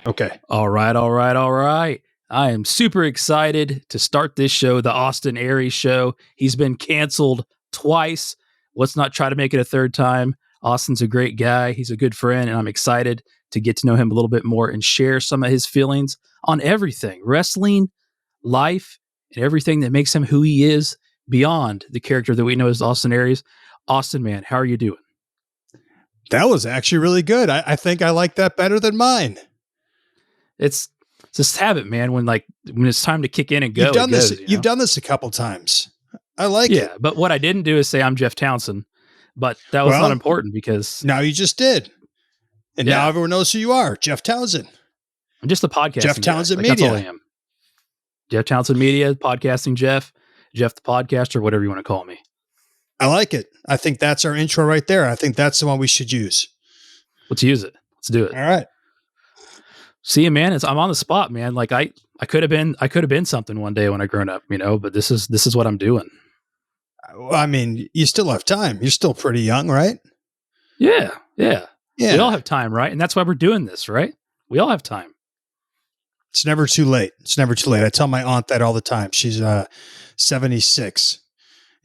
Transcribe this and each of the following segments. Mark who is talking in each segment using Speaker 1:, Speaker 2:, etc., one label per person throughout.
Speaker 1: Okay.
Speaker 2: All right, all right, all right. I am super excited to start this show, the Austin Aries Show. He's been canceled twice. Let's not try to make it a third time. Austin's a great guy. He's a good friend, and I'm excited to get to know him a little bit more and share some of his feelings on everything wrestling, life, and everything that makes him who he is beyond the character that we know as Austin Aries. Austin, man, how are you doing?
Speaker 1: That was actually really good. I think I like that better than mine.
Speaker 2: It's this habit, man. When it's time to kick in and go,
Speaker 1: You've done
Speaker 2: it goes,
Speaker 1: this. You've done this a couple times. I like it.
Speaker 2: Yeah, but what I didn't do is say I'm Jeff Townsend, but that was not
Speaker 1: Well,
Speaker 2: important because
Speaker 1: now you just did. And now everyone knows who you are, Jeff Townsend.
Speaker 2: I'm just a podcasting
Speaker 1: Jeff Townsend
Speaker 2: guy.
Speaker 1: Media.
Speaker 2: That's all I am. Jeff Townsend Media, podcasting Jeff the podcaster, whatever you want to call me.
Speaker 1: I like it. I think that's our intro right there. I think that's the one we should use.
Speaker 2: Let's use it. Let's do it.
Speaker 1: All right.
Speaker 2: See, man, I'm on the spot, man. Like I could have been something one day when I grown up, but this is what I'm doing.
Speaker 1: Well, I mean, you still have time. You're still pretty young, right?
Speaker 2: Yeah. We all have time, right? And that's why we're doing this, right? We all have time.
Speaker 1: It's never too late. It's never too late. I tell my aunt that all the time. She's 76.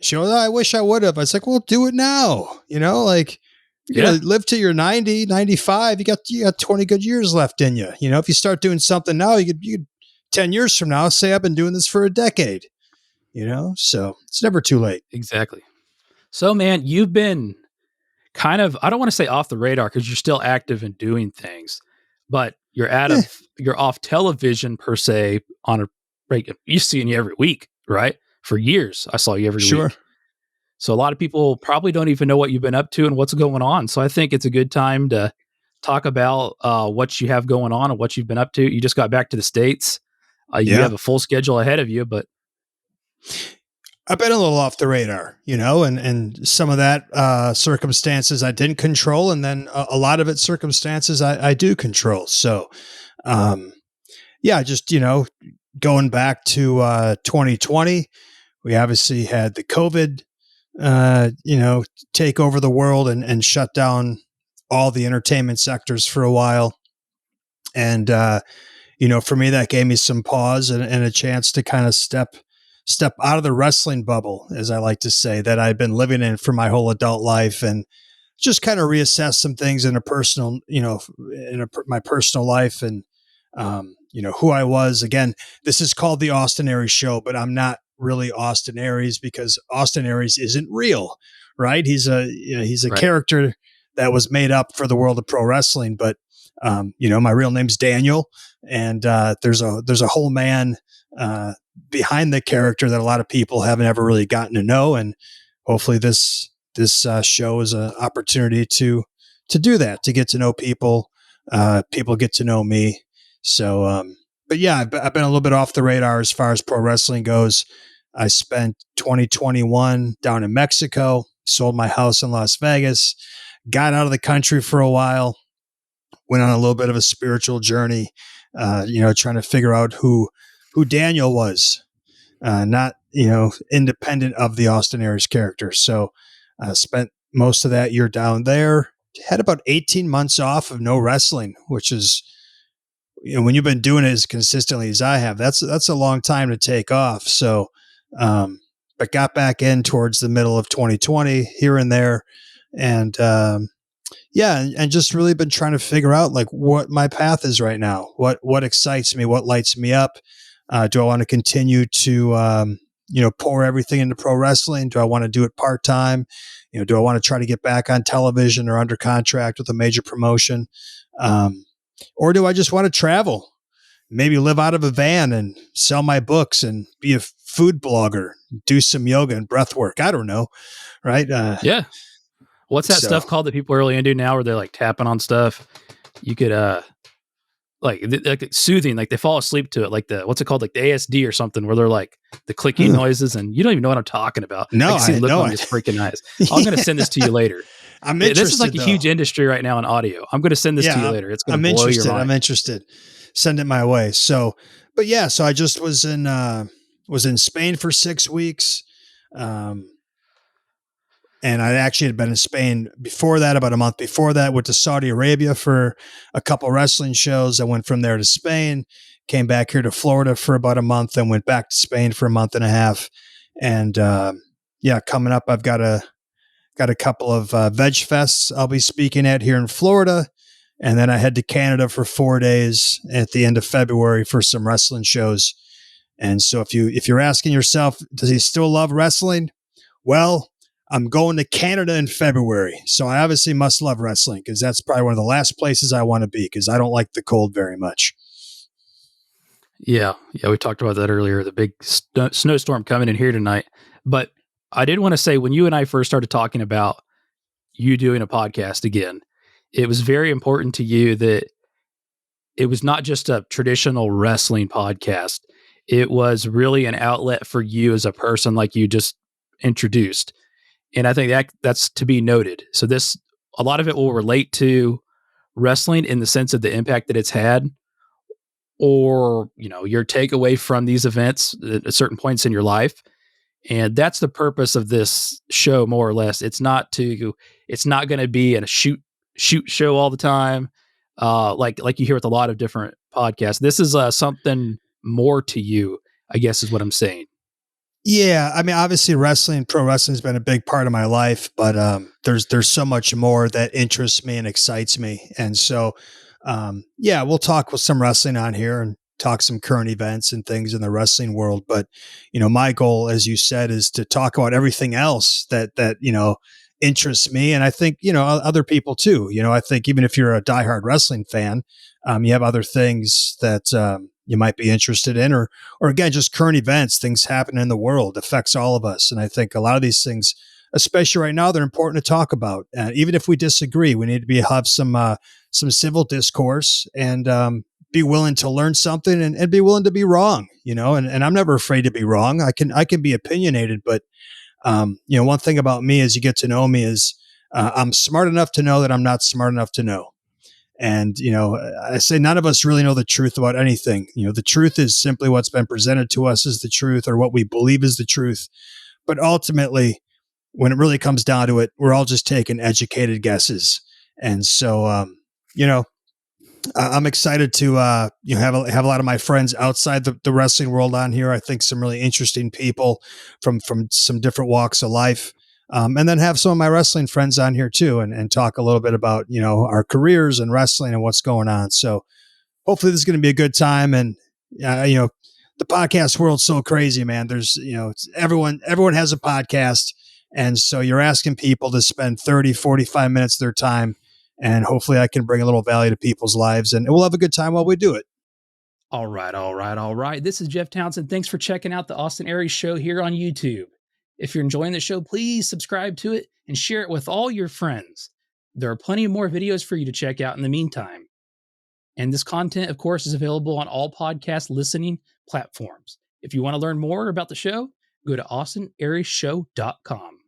Speaker 1: She goes, I wish I would have. I was like, well, do it now. Live till you're 90, 95. You got 20 good years left in you. If you start doing something now, you could 10 years from now say I've been doing this for a decade. So it's never too late.
Speaker 2: Exactly. So, man, you've been kind of, I don't want to say off the radar because you're still active and doing things, but you're you're off television per se on a break. You're seeing you every week, right? For years, I saw you every week. So a lot of people probably don't even know what you've been up to and what's going on. So I think it's a good time to talk about what you have going on and what you've been up to. You just got back to the States. You have a full schedule ahead of you, but
Speaker 1: I've been a little off the radar, and some of that circumstances I didn't control. And then a lot of it circumstances I do control. So, just, going back to 2020, we obviously had the COVID, take over the world and shut down all the entertainment sectors for a while. And, for me, that gave me some pause and a chance to kind of step out of the wrestling bubble, as I like to say, that I've been living in for my whole adult life, and just kind of reassess some things in a personal, my personal life and, who I was. Again, this is called the Austin Aries Show, but I'm not really Austin Aries because Austin Aries isn't real, right? He's a character that was made up for the world of pro wrestling. But, my real name's Daniel, and there's a whole man behind the character that a lot of people haven't ever really gotten to know. And hopefully this show is an opportunity to do that, to get to know people, people get to know me. So, but yeah, I've been a little bit off the radar as far as pro wrestling goes. I spent 2021 down in Mexico, sold my house in Las Vegas, got out of the country for a while, went on a little bit of a spiritual journey, trying to figure out who Daniel was, not, independent of the Austin Aries character. So I spent most of that year down there, had about 18 months off of no wrestling, which is, when you've been doing it as consistently as I have, that's a long time to take off. So, but got back in towards the middle of 2020 here and there. And, and just really been trying to figure out like what my path is right now, what excites me, what lights me up. Do I want to continue to, pour everything into pro wrestling? Do I want to do it part-time? Do I want to try to get back on television or under contract with a major promotion? Or do I just want to travel, maybe live out of a van and sell my books and be a food blogger, do some yoga and breath work? I don't know. Right.
Speaker 2: Yeah. What's that stuff called that people are really into now where they're like tapping on stuff? You could, like soothing, like they fall asleep to it, like what's it called, like the ASD or something, where they're like the clicking noises, and you don't even know what I'm talking about.
Speaker 1: No,
Speaker 2: I can see the look on his freaking eyes. I'm going to send this to you later.
Speaker 1: I'm interested.
Speaker 2: This is like a huge industry right now in audio. I'm going to send this to you later. It's going to blow your mind.
Speaker 1: I'm interested. Send it my way. So, but yeah, so I just was in Spain for 6 weeks. And I actually had been in Spain before that, about a month before that, went to Saudi Arabia for a couple wrestling shows. I went from there to Spain, came back here to Florida for about a month, and went back to Spain for a month and a half. And yeah, coming up, I've got a couple of veg fests I'll be speaking at here in Florida. And then I head to Canada for 4 days at the end of February for some wrestling shows. And so if you're asking yourself, does he still love wrestling? Well, I'm going to Canada in February. So I obviously must love wrestling, because that's probably one of the last places I want to be, because I don't like the cold very much.
Speaker 2: Yeah. Yeah. We talked about that earlier, the big snowstorm coming in here tonight. But I did want to say, when you and I first started talking about you doing a podcast again, it was very important to you that it was not just a traditional wrestling podcast. It was really an outlet for you as a person, like you just introduced. And I think that's to be noted. So a lot of it will relate to wrestling in the sense of the impact that it's had, or, your takeaway from these events at certain points in your life. And that's the purpose of this show, more or less. It's not going to be a shoot show all the time. Like you hear with a lot of different podcasts. This is something more to you, I guess, is what I'm saying.
Speaker 1: Yeah, I mean, obviously, pro wrestling has been a big part of my life, but there's so much more that interests me and excites me, and so yeah, we'll talk with some wrestling on here and talk some current events and things in the wrestling world. But my goal, as you said, is to talk about everything else that interests me, and I think other people too. I think even if you're a diehard wrestling fan, you have other things that you might be interested in, or again, just current events, things happening in the world affects all of us. And I think a lot of these things, especially right now, they're important to talk about. Even if we disagree, we need to have some civil discourse, and be willing to learn something, and be willing to be wrong, and I'm never afraid to be wrong. I can be opinionated, but one thing about me as you get to know me is I'm smart enough to know that I'm not smart enough to know. And, I say none of us really know the truth about anything. The truth is simply what's been presented to us as the truth, or what we believe is the truth. But ultimately, when it really comes down to it, we're all just taking educated guesses. And so, I'm excited to have a lot of my friends outside the wrestling world on here. I think some really interesting people from some different walks of life. And then have some of my wrestling friends on here too, and talk a little bit about, our careers and wrestling and what's going on. So hopefully this is going to be a good time. And, the podcast world's so crazy, man. There's, everyone has a podcast. And so you're asking people to spend 30, 45 minutes of their time. And hopefully I can bring a little value to people's lives, and we'll have a good time while we do it.
Speaker 2: All right. This is Jeff Townsend. Thanks for checking out the Austin Aries Show here on YouTube. If you're enjoying the show, please subscribe to it and share it with all your friends. There are plenty of more videos for you to check out in the meantime. And this content, of course, is available on all podcast listening platforms. If you want to learn more about the show, go to austinariesshow.com.